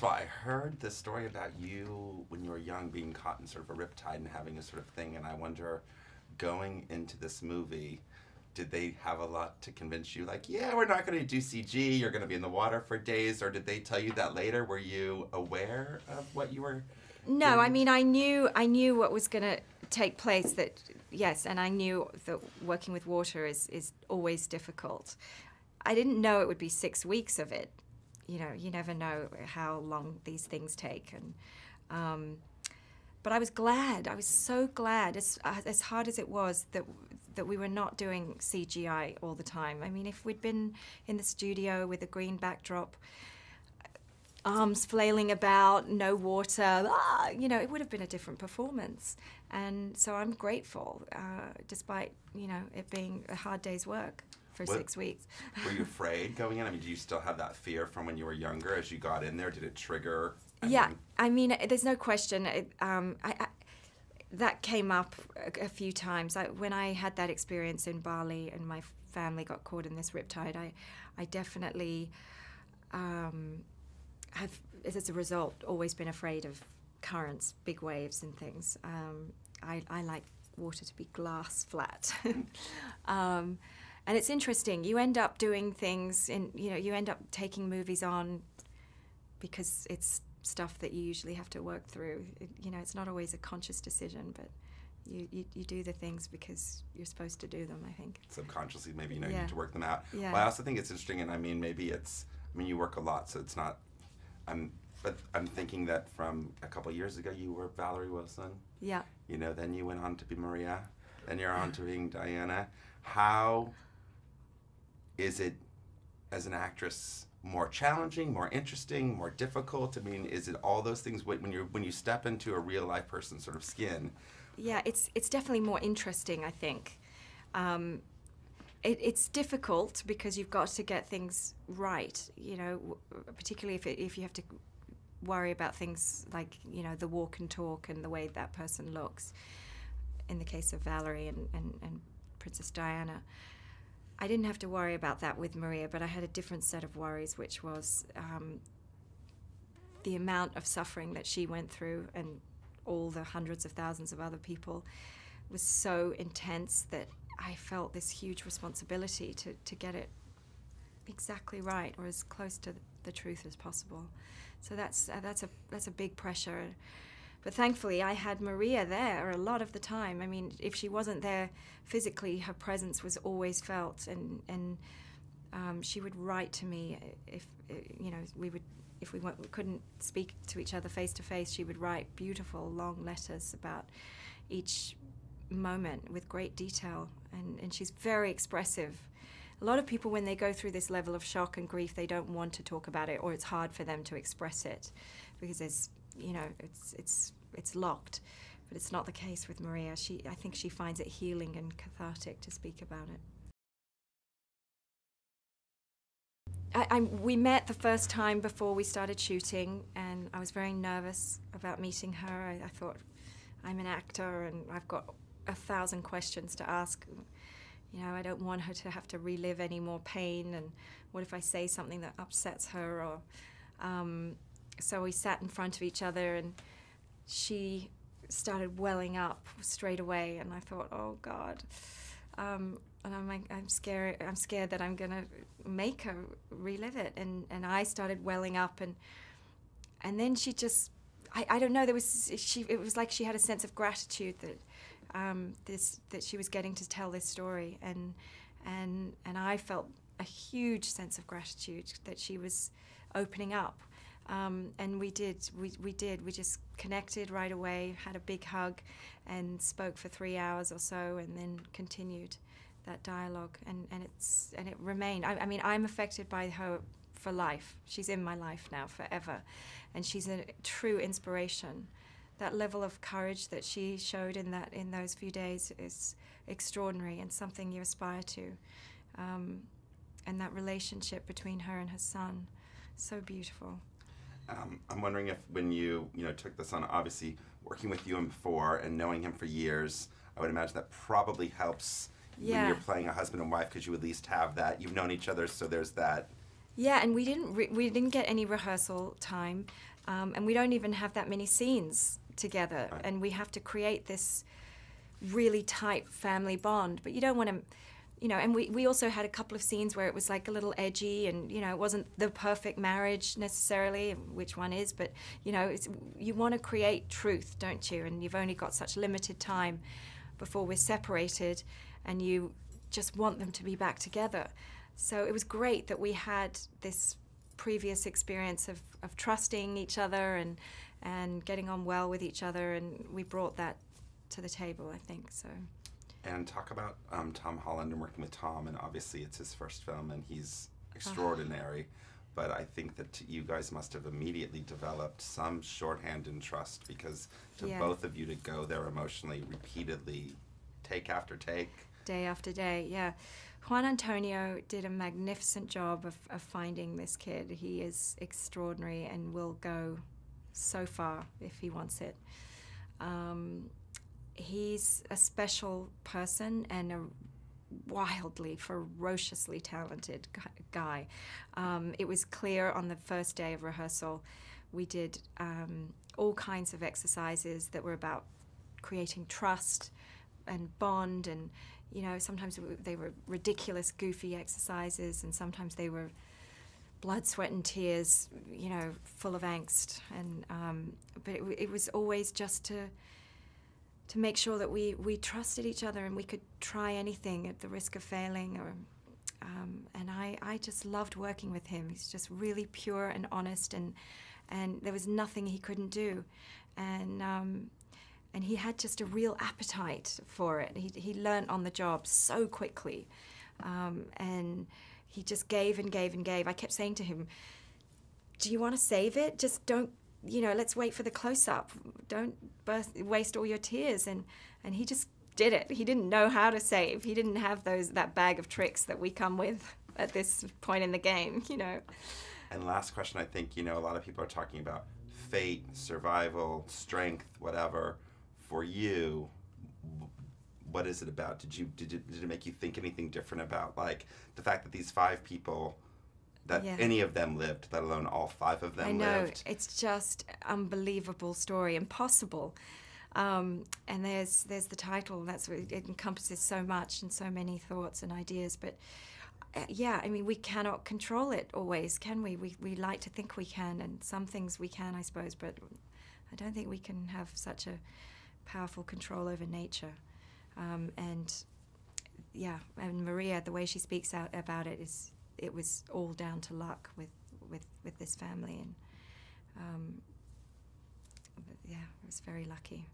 of all, I heard this story about you when you were young being caught in sort of a riptide and having a sort of thing, and I wonder, going into this movie, did they have a lot to convince you, like, yeah, we're not going to do CG, you're going to be in the water for days, or did they tell you that later? Were you aware of what you were No, doing? I mean, I knew what was going to take place, that, yes, and I knew that working with water is always difficult. I didn't know it would be 6 weeks of it. You know, you never know how long these things take. And but I was glad. I was so glad, as hard as it was, that we were not doing CGI all the time. I mean, if we'd been in the studio with a green backdrop, arms flailing about, no water, you know, it would have been a different performance. And so I'm grateful, despite, you know, it being a hard day's work for 6 weeks. Were you afraid going in? I mean, do you still have that fear from when you were younger as you got in there? Did it trigger? I mean, there's no question. That came up a few times. When I had that experience in Bali and my family got caught in this riptide, I definitely have, as a result, always been afraid of currents, big waves and things. I like water to be glass flat. And it's interesting. You end up doing things, you end up taking movies on because it's stuff that you usually have to work through. It's not always a conscious decision, but you do the things because you're supposed to do them, I think. Subconsciously, maybe, you need to work them out. Yeah. Well, I also think it's interesting, and I mean, you work a lot, so it's not, but I'm thinking that from a couple of years ago, you were Valerie Wilson. Yeah. Then you went on to be Maria, then you're on to being Diana. How is it, as an actress, more challenging, more interesting, more difficult? I mean, is it all those things when you step into a real life person's sort of skin? Yeah, it's definitely more interesting, I think. It's difficult because you've got to get things right, particularly if you have to worry about things like, the walk and talk and the way that person looks. In the case of Valerie and Princess Diana, I didn't have to worry about that with Maria, but I had a different set of worries, which was the amount of suffering that she went through and all the hundreds of thousands of other people was so intense that I felt this huge responsibility to get it exactly right, or as close to the truth as possible. So that's a big pressure. But thankfully, I had Maria there a lot of the time. I mean, if she wasn't there physically, her presence was always felt, and she would write to me if we couldn't speak to each other face to face. She would write beautiful long letters about each moment with great detail, and she's very expressive. A lot of people, when they go through this level of shock and grief, they don't want to talk about it, or it's hard for them to express it because there's, it's locked. But it's not the case with Maria. I think she finds it healing and cathartic to speak about it. We met the first time before we started shooting, and I was very nervous about meeting her. I thought, I'm an actor and I've got 1,000 questions to ask. I don't want her to have to relive any more pain, and what if I say something that upsets her? Or so we sat in front of each other, and she started welling up straight away, and I thought, oh God. And I'm like, I'm scared that I'm gonna make her relive it, and I started welling up, and then she just, I don't know, it was like she had a sense of gratitude that that she was getting to tell this story, and I felt a huge sense of gratitude that she was opening up, and we just connected right away, had a big hug, and spoke for 3 hours or so, and then continued that dialogue, and it remained. I mean, I'm affected by her for life. She's in my life now forever, and she's a true inspiration. That level of courage that she showed in those few days is extraordinary, and something you aspire to. And that relationship between her and her son, so beautiful. I'm wondering if when you took this on, obviously working with Ewan before and knowing him for years, I would imagine that probably helps when you're playing a husband and wife, because you at least have that. You've known each other, so there's that. Yeah, and we didn't get any rehearsal time. And we don't even have that many scenes together, Right. and we have to create this really tight family bond. But you don't want to, you know, and we also had a couple of scenes where it was like a little edgy, and, you know, it wasn't the perfect marriage necessarily, which one is, but, you know, you want to create truth, don't you? And you've only got such limited time before we're separated, and you just want them to be back together. So it was great that we had this previous experience of trusting each other and getting on well with each other, and we brought that to the table, I think. So. And talk about Tom Holland and working with Tom, and obviously it's his first film and he's extraordinary, but I think that you guys must have immediately developed some shorthand and trust, because to both of you to go there emotionally repeatedly, take after take. Day after day, yeah. Juan Antonio did a magnificent job of finding this kid. He is extraordinary and will go so far if he wants it. He's a special person and a wildly, ferociously talented guy. It was clear on the first day of rehearsal. We did all kinds of exercises that were about creating trust and bond, and, you know, sometimes they were ridiculous, goofy exercises, and sometimes they were blood, sweat, and tears, you know, full of angst. And but it was always just to make sure that we trusted each other and we could try anything at the risk of failing. Or and I just loved working with him. He's just really pure and honest, and there was nothing he couldn't do, and he had just a real appetite for it. He learned on the job so quickly, and he just gave and gave and gave. I kept saying to him, "Do you want to save it? Just don't, you know, let's wait for the close-up. Don't waste all your tears." And he just did it. He didn't know how to save. He didn't have that bag of tricks that we come with at this point in the game, you know. And last question, I think, you know, a lot of people are talking about fate, survival, strength, whatever. For you, what is it about? Did it make you think anything different about, like, the fact that these 5 people, that any of them lived, let alone all 5 of them lived? I know, it's just unbelievable story, impossible. And there's the title. It encompasses so much and so many thoughts and ideas. But yeah, I mean, we cannot control it always, can we? We like to think we can, and some things we can, I suppose. But I don't think we can have such a powerful control over nature. And yeah, and Maria, the way she speaks out about it it was all down to luck with this family, and yeah, it was very lucky.